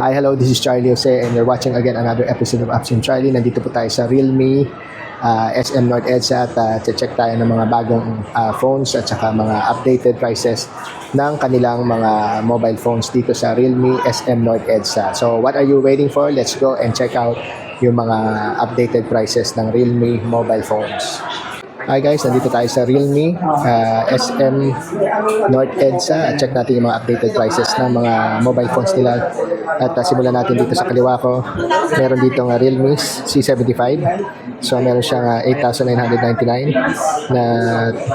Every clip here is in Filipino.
Hi, hello, this is Charlie Jose and you're watching again another episode of Apps in Charlie. Nandito po tayo sa Realme SM North EDSA at check tayo ng mga bagong phones at saka mga updated prices ng kanilang mga mobile phones dito sa Realme SM North EDSA. So what are you waiting for? Let's go and check out yung mga updated prices ng Realme mobile phones. Hi guys, nandito tayo sa Realme SM North EDSA at check natin yung mga updated prices ng mga mobile phones nila. At simulan natin dito sa kaliwa ko. Meron dito ng Realme C75. So meron siyang 8,999 na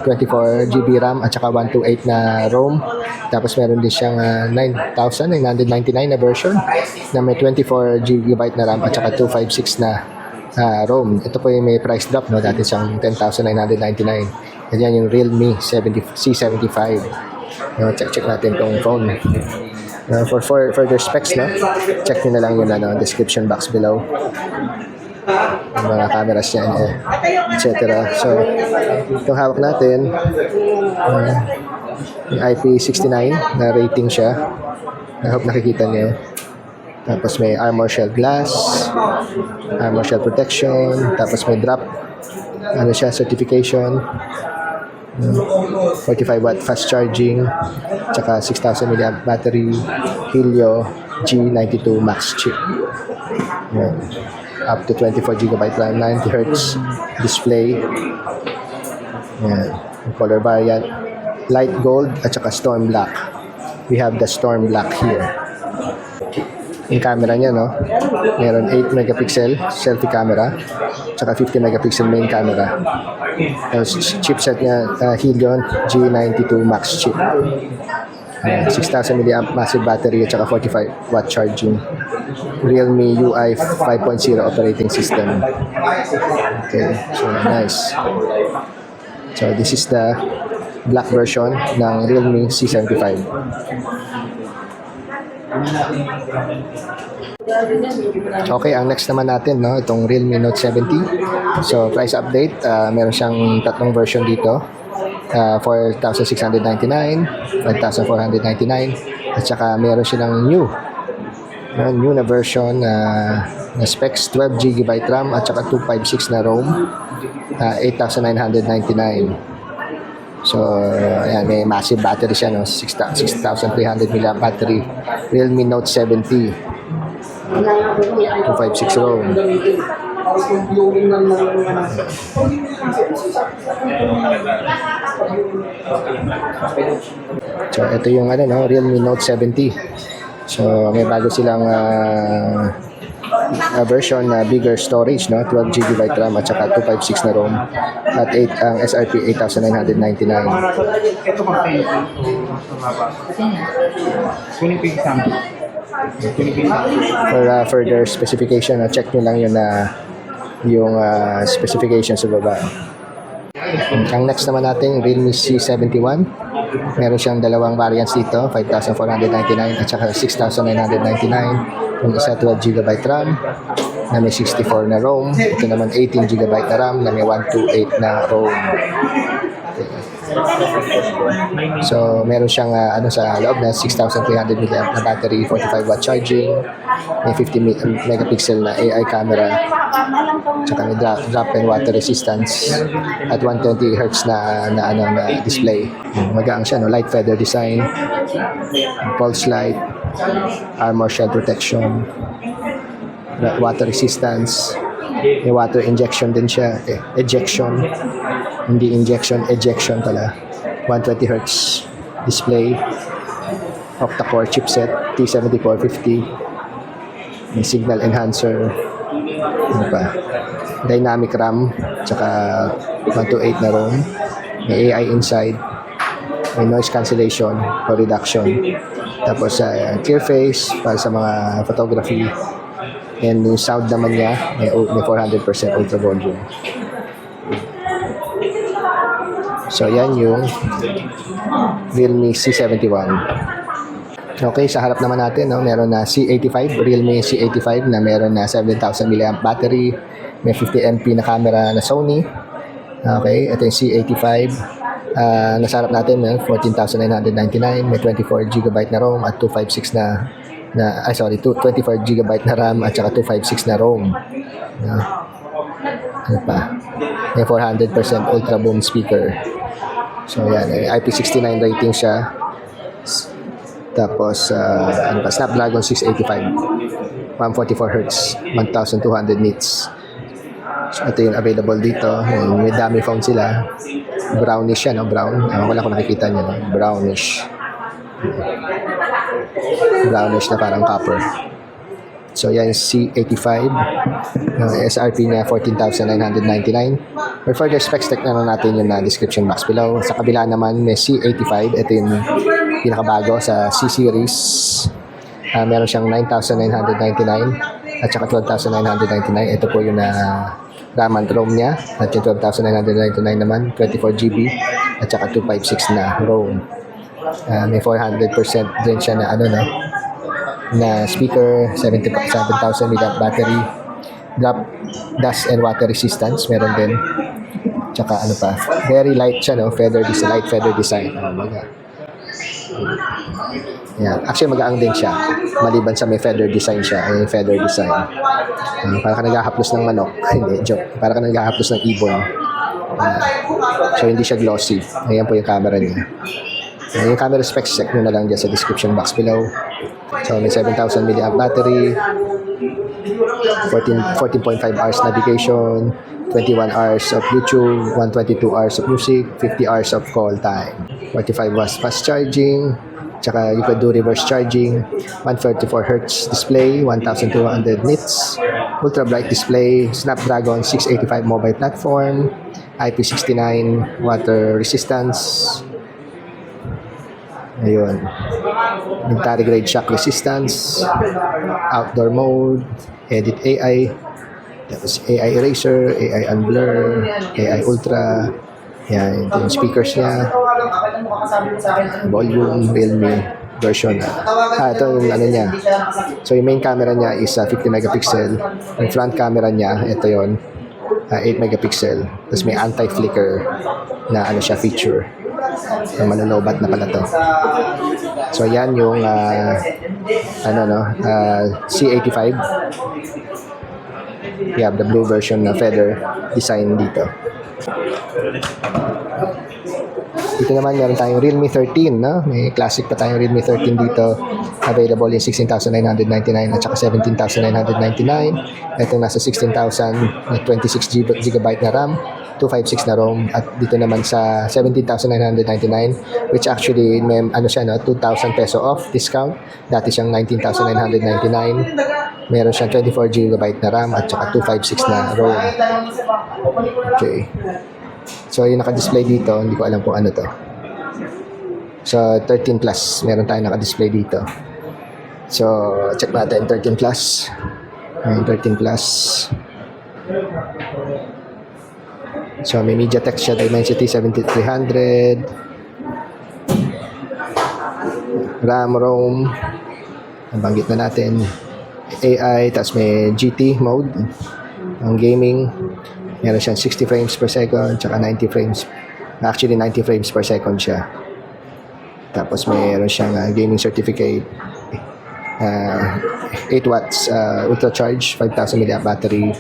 24GB RAM at saka 128 na ROM. Tapos meron din siyang 9,999 na version na may 24GB na RAM at saka 256 na ROM. Ito po yung may price drop, no? Dati siyang 10,999. Yan yung Realme C75. Check natin tong phone. For further specs, no? Check nyo na lang yung description box below. Yung mga cameras niya, etc. So, itong hawak natin, yung IP69 na rating siya. I hope nakikita niyo. Tapos may armor shell glass, armor shell protection, tapos may drop, certification, 45 watt fast charging, tsaka 6,000 mAh battery, Helio G92 Max chip. Yan. Up to 24GB RAM, 90Hz display. Yan. Color variant, light gold at saka storm black. We have the storm black here. Yung camera niya, no? Meron 8 megapixel selfie camera, tsaka 50 megapixel main camera. Tapos chipset niya, Helio G92 Max chip. 6,000 mAh massive battery at saka 45 watt charging. Realme UI 5.0 operating system. Okay, so nice. So this is the black version ng Realme C75. Okay, ang next naman natin, no, itong Realme Note 70. So price update, meron siyang tatlong version dito. 4,699, 5,499 at saka meron silang new na version na specs, 12GB RAM at saka 256 na ROM, 8,999. So, ayan, may massive battery siya, no? 6,300 mAh battery. Realme Note 70. 256 ROM. So, ito yung Realme Note 70. So, may bago silang version na bigger storage, no? 12GB RAM at saka 256 na ROM at ang SRP 8,999. For further specification, check nyo lang yun yung specification sa baba. Ang next naman natin, Realme C71. Meron siyang dalawang variants dito, 5,499 at saka 6,999. Yung isa 12GB RAM na may 64 na ROM. Ito naman 18GB na RAM na may 128 na ROM. Okay. So, meron siyang sa loob na 6,300 mAh na battery, 45 watt charging, may 50 megapixel na AI camera, tsaka may drop and water resistance at 120Hz na display. Magaang siya, no? Light feather design, pulse light, armor shell protection, water resistance, may water injection din siya, ejection, hindi injection, ejection pala. 120Hz display, octa-core chipset, T7450, may signal enhancer, dynamic RAM, tsaka 128 na ROM, may AI inside, may noise cancellation or reduction, tapos clear face para sa mga photography, and yung sound naman niya may 400% ultra volume. So yan yung Realme C71. Okay, sa harap naman natin, no, meron na C85, Realme C85 na meron na 7,000 mAh battery, may 50MP na camera na Sony. Okay, ito yung C85. Nasa harap natin, 14,999, may 24GB na ROM at 256 na na, 24 GB na RAM at saka 256 na ROM. Ano pa? May 400% ultra boom speaker. So yan, IP69 rating siya. Tapos ano pa, Snapdragon 685, 144 Hz, 1200 nits. So ito yung available dito. May dami phone sila. Brownish yan, no? Brown. Wala ko nakikita niya, no? Brownish na parang copper. So yan, C85. SRP niya 14,999. For further specs, check na natin yung description box below. Sa kabila naman may C85. Ito yung pinakabago sa C-series. Meron siyang 9,999 at saka 12,999. Ito po yung RAM and ROM niya. At yung 12,999 naman, 24 GB at saka 256 na ROM. May 400% din siya na speaker, 7,000 mAh battery, drop, dust and water resistance meron din. Tsaka ano pa, very light siya, no? Light feather design. Yan. Actually, magaang din siya. Maliban sa may feather design siya. Ay, feather design. Para ka naghahaplos ng manok. Hindi, joke. Para ka naghahaplos ng ibon. So, hindi siya glossy. Ayan po yung camera niya. Yung camera specs, check nyo na lang dyan sa description box below. So, may 7,000 mAh battery, 14.5 hours navigation, 21 hours of YouTube, 122 hours of music, 50 hours of call time, 45 watts fast charging, tsaka you can do reverse charging, 134 Hz display, 1,200 nits, ultra bright display, Snapdragon 685 mobile platform, IP69 water resistance, ayun, military grade shock resistance, outdoor mode, edit AI, tapos AI eraser, AI unblur, AI ultra. Yan, ito yung speakers niya, volume, Realme version. Ito yung niya. So yung main camera niya is 50 megapixel. Yung front camera niya, ito yon, 8 megapixel. Tapos may anti-flicker na siya feature. Manulobat na pala to. So yan yung C85. You have the blue version na feather design dito. Dito naman meron tayong Realme 13, no? May classic pa tayong Realme 13 dito. Available in 16,999 at saka 17,999. Ito nasa 16,000, 26 GB na RAM, 256 na ROM, at dito naman sa 17,999, which actually may 2,000 peso off discount. Dati siyang 19,999. Meron siyang 24 GB na RAM at saka 256 na ROM. Okay. So, yung naka-display dito, hindi ko alam kung ano to. So, 13 plus. Meron tayong naka-display dito. So, check natin 13 plus. 13 plus. So, may MediaTek siya, Dimensity 7300. RAM, ROM. Nabanggit na natin. AI, tapos may GT mode. Ang gaming. Meron siyang 60 frames per second, tsaka 90 frames. Actually, 90 frames per second siya. Tapos meron siyang gaming certificate. 8 watts ultra charge, 5,000 mAh battery.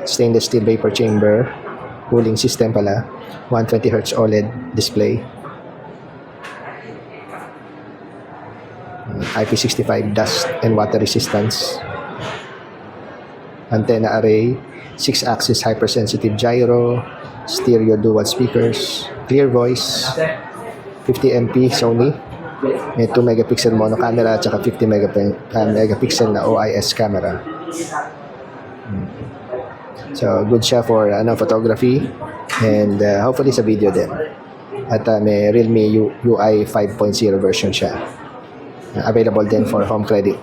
Stainless steel vapor chamber. Cooling system pala. 120 Hz OLED display. IP65 dust and water resistance. Antenna array, 6-axis hypersensitive gyro, stereo dual speakers, clear voice, 50 MP Sony, may 2 megapixel mono camera at saka 50 megapixel na OIS camera. So good siya for photography and hopefully sa video din. At may Realme UI 5.0 version siya. Available din for home credit.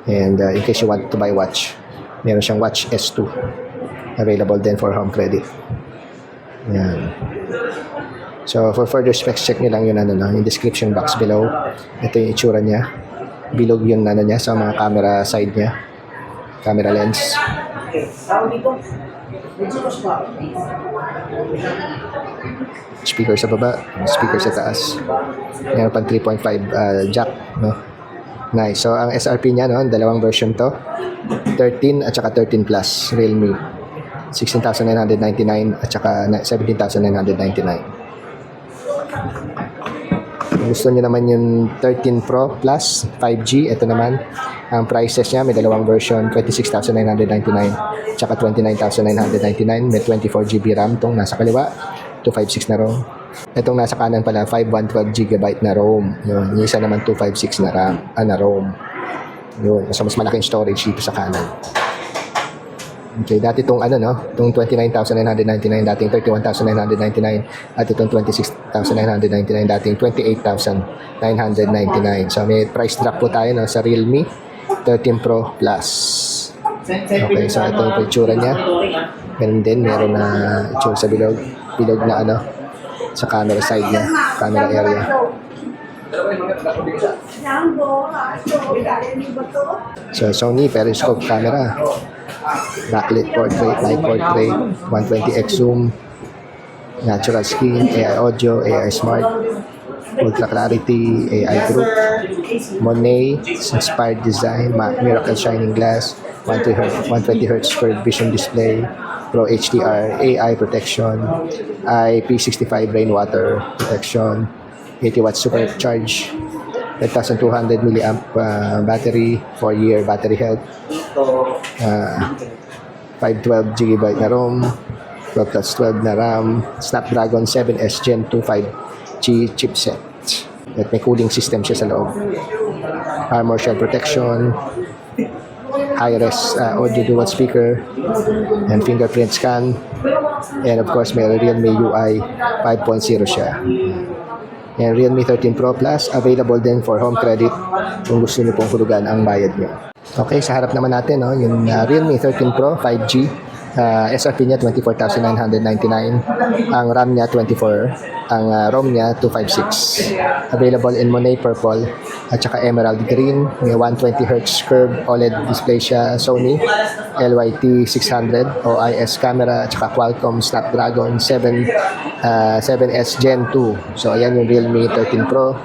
And in case you want to buy watch, meron siyang watch S2. Available din for home credit. Yan. So for further specs, check nyo lang yung yung description box below. Ito yung itsura niya. Bilog yung niya sa mga camera side niya. Camera lens. Speaker sa baba, speaker sa taas. Meron pang 3.5 jack, no? Nice. So, ang SRP niya, no, dalawang version to. 13 at saka 13 Plus, Realme. 16,999 at saka 17,999. Kung gusto niyo naman yung 13 Pro Plus 5G, ito naman. Ang prices niya, may dalawang version, 26,999 at saka 29,999. May 24GB RAM tong nasa kaliwa. 256 na ROM. Itong nasa kanan pala, 512GB na ROM. Yun. Yung isa naman 256 na RAM, na ROM. Yun. So, mas malaking storage dito sa kanan. Okay, dati itong itong 29,999, dating 31,999, at itong 26,999, dating 28,999. So, may price drop po tayo, no, sa Realme 13 Pro Plus. Okay, so ito yung itsura niya. Ganun din, meron na itsura sa bilog na sa camera side niya, camera area. So Sony periscope camera, backlit portrait, light portrait, 120x zoom, natural skin, AI audio, AI smart, ultra clarity, AI group, Monet, inspired design, miracle shining glass, 120Hz curved vision display, Pro HDR, AI protection, IP65 rainwater protection, 80 watts supercharge, 5,200 milliamp battery, 4-year battery health, 512GB na ROM, 12 plus 12 na RAM, Snapdragon 7S Gen 2 5G chipset. At may cooling system siya sa loob. Armor shell protection, high-res audio dual speaker, and fingerprint scan. And of course, may Realme UI 5.0 siya. And Realme 13 Pro Plus, available din for home credit kung gusto niyo pong hulugan ang bayad niyo. Okay, sa harap naman natin, no, yung Realme 13 Pro 5G. SRP niya 24,999. Ang RAM niya 24. Ang ROM niya 256. Available in Monet Purple at saka Emerald Green. May 120Hz curved OLED display siya. Sony LYT 600 OIS camera at saka Qualcomm Snapdragon 7S Gen 2. So ayan yung Realme 13 Pro.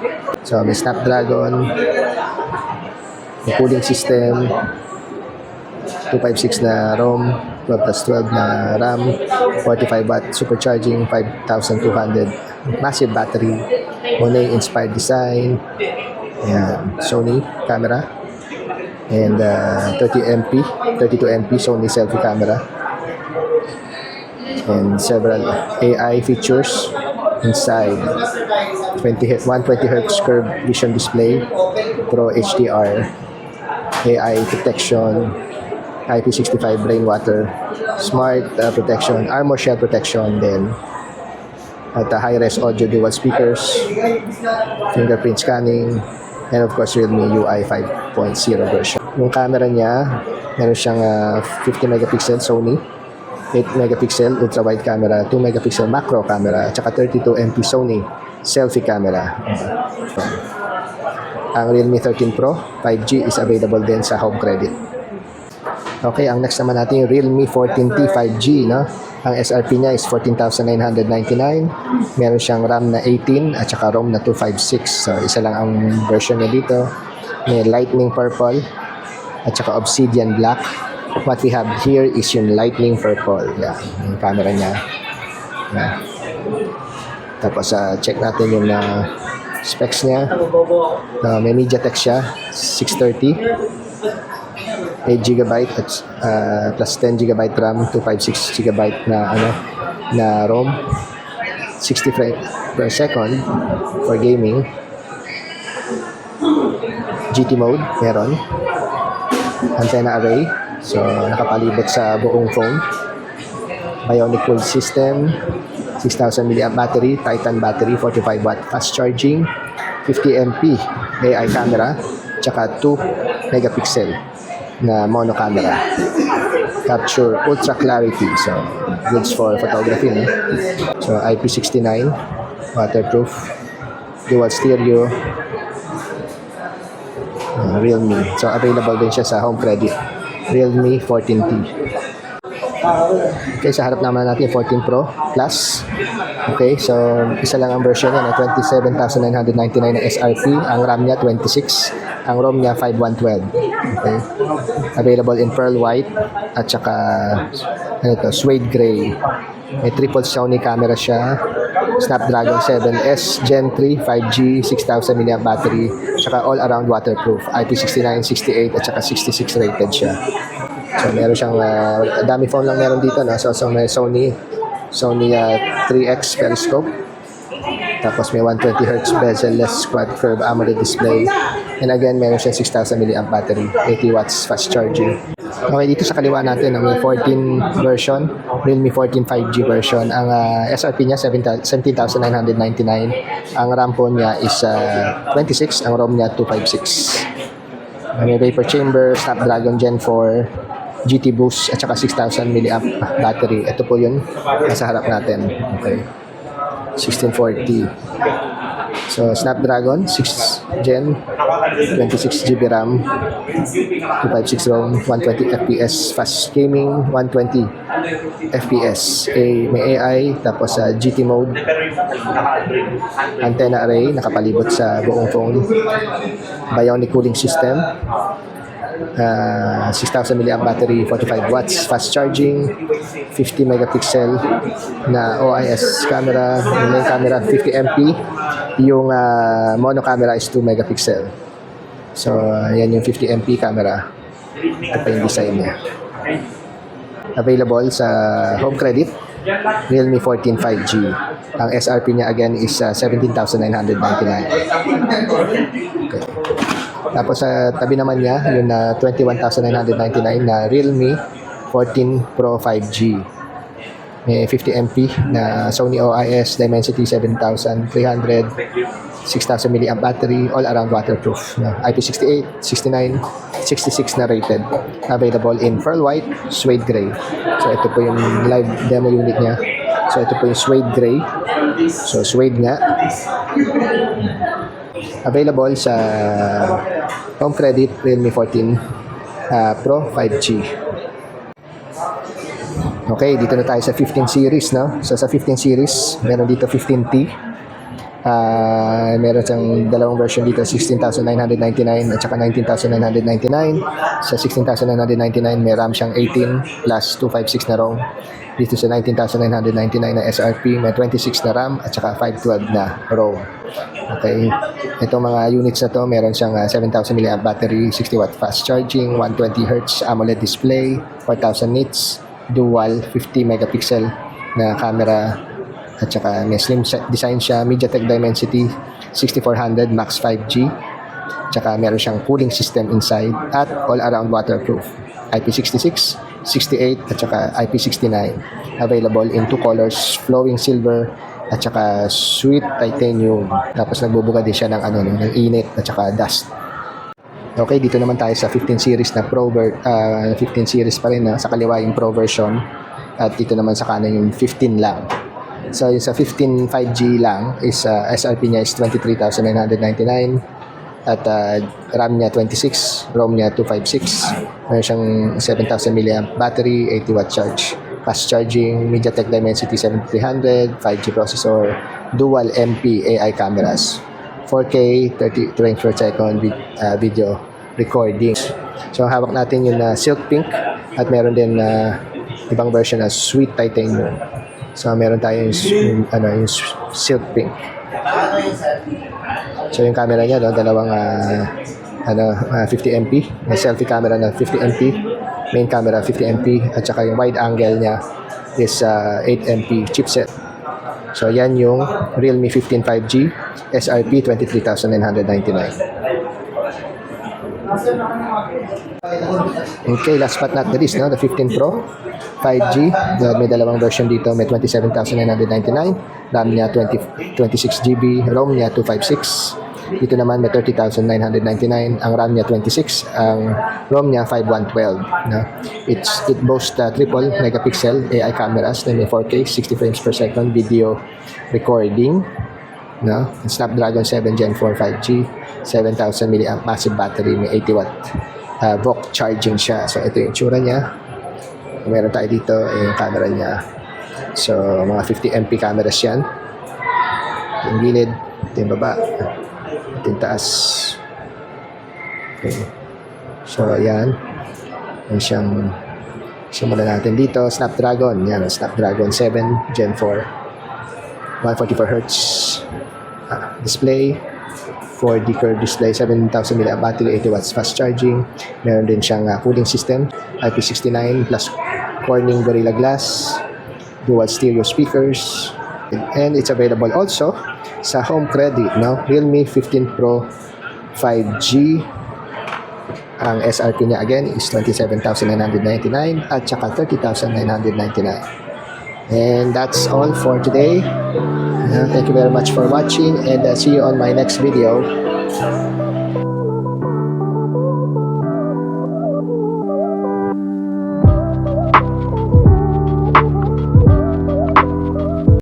So may Snapdragon, may cooling system, 256 na ROM, 12 plus 12 na RAM, 45 watt supercharging, 5,200 massive battery, Monet inspired design, ayan, Sony camera, and 32 MP Sony selfie camera, and several AI features inside. 120Hz curved vision display, Pro HDR, AI protection, IP65 rainwater, smart protection, armor shell protection din, at high-res audio dual speakers, fingerprint scanning, and of course Realme UI 5.0 version. Yung camera niya, meron siyang 50 megapixel Sony, 8 megapixel ultra wide camera, 2 megapixel macro camera, at saka 32 MP Sony selfie camera. Ang Realme 13 Pro 5G is available din sa home credit. Okay, ang next naman natin yung Realme 14T 5G, no? Ang SRP niya is 14,999. Meron siyang RAM na 18 at saka ROM na 256. So, isa lang ang version niya dito. May lightning purple at saka obsidian black. What we have here is yung lightning purple. Yeah, yung camera niya. Yeah. Tapos, check natin yung specs niya. May MediaTek siya, 630. 8GB at plus 10GB RAM, 256GB na ROM, 60 frames per second for gaming. GT mode meron, antenna array, so nakapalibot sa buong phone. Bionic cool system, 6,000 mAh battery, Titan battery, 45 watt fast charging, 50 MP AI camera, tsaka 2 megapixel na mono camera, capture ultra clarity, so goods for photography, no? So IP69 waterproof, dual stereo, Realme, so available din siya sa home credit, Realme 14T. Okay, sa harap naman natin 14 Pro Plus. Okay, so isa lang ang version niya na 27,999 na SRP. Ang RAM niya 26, ang ROM niya 5112. Okay. Available in pearl white at saka ano to, suede gray. May triple Sony camera siya. Snapdragon 7S Gen 3 5G 6,000 mAh battery, saka all around waterproof. IP69, 68 at saka 66 rated siya. So meron siyang dami phone lang meron dito, no? So may Sony 3X periscope. Tapos may 120Hz bezel-less quad curve AMOLED display. And again, meron siyang 6,000 mAh battery, 80 watts fast charging. Okay, dito sa kaliwa natin, may 14 version, Realme 14 5G version. Ang SRP niya, 17,999. Ang RAM po niya is 26, ang ROM niya 256. May vapor chamber, Snapdragon Gen 4, GT Boost, at saka 6,000 mAh battery. Ito po yun, nasa harap natin. Okay. 1640. So, Snapdragon 6 Gen, 26GB RAM, 256 ROM, 120 FPS, fast gaming, 120 FPS. May AI, tapos GT mode, antenna array, nakapalibot sa buong phone, bionic cooling system, 6,000 mAh battery, 45 watts fast charging, 50 megapixel na OIS camera, yung main camera 50MP, yung mono camera is 2 megapixel. So yan yung 50MP camera. Ito pa yung design niya. Available sa home credit, Realme 14 5G. Ang SRP niya again is 17,999. Okay. Tapos sa tabi naman niya, yung 21,999 na Realme 14 Pro 5G. May 50MP na Sony OIS, Dimensity 7300, 6,000 mAh battery, all around waterproof. IP68, 69, 66 na rated. Available in pearl white, suede gray. So ito po yung live demo unit niya. So ito po yung suede gray. So suede nga. Available sa home credit, Realme 14 Pro 5G. Okay, dito na tayo sa 15 series, no? So sa 15 series, meron dito 15T. Meron siyang dalawang version dito, 16,999 at saka 19,999. Sa 16,999 may RAM siyang 18 plus 256 na ROM. Dito sa 19,999 na SRP may 26 na RAM at saka 512 na ROM. Okay, itong mga units na to, meron siyang 7,000 mAh battery, 60 watt fast charging, 120Hz AMOLED display, 4,000 nits, dual 50 megapixel na camera, at saka may slim design siya, MediaTek Dimensity 6400 Max 5G, at saka meron siyang cooling system inside at all around waterproof, IP66, 68 at saka IP69. Available in two colors, flowing silver at saka sweet titanium. Tapos nagbubuga din siya ng ng init at saka dust. Okay, dito naman tayo sa 15 series na Pro 15 series pa rin, sa kaliwa yung Pro version at dito naman sa kanan yung 15 lang. So yung sa 15 5G lang is SRP niya is 23,999 at RAM niya 26, ROM niya 256. Meron siyang 7,000 mAh battery, 80 watt charge, fast charging, MediaTek Dimensity 7300, 5G processor, dual MP AI cameras, 4K 30 frames per second video recording. So hawak natin yung silk pink at meron din ibang version na sweet titanium. So meron tayong yung silk pink. So yung camera niya, dalawang 50MP, may selfie camera na 50MP, main camera 50MP, at saka yung wide angle niya is 8MP chipset. So yan yung Realme 15 5G SRP 23,999. Okay, last but not the least, the 15 Pro 5G. May dalawang version dito, may 27,999, RAM niya 26GB, ROM niya 256. Dito naman may 30,999, ang RAM niya 26, ang ROM niya 5112. It boasts triple megapixel AI cameras na may 4K 60 frames per second video recording. Snapdragon 7 Gen 4 5G, 7,000 mAh massive battery, may 80 watt VOOC charging siya. So ito yung itsura niya. Meron tayo dito yung camera niya. So mga 50MP cameras yan. Ito yung gilid, ito yung baba, ito yung taas. Okay. So, ayan. Yan siyang simulan natin dito. Snapdragon. Yan, Snapdragon 7 Gen 4. 144 Hz display. 4D curved display. 7,000 mAh battery. 80 watts fast charging. Meron din siyang cooling system. IP69 plus Corning Gorilla Glass. Dual stereo speakers. And it's available also sa home credit. No? Realme 15 Pro 5G. Ang SRP niya again is 27,999 at saka 30,999. And that's all for today. Thank you very much for watching and see you on my next video.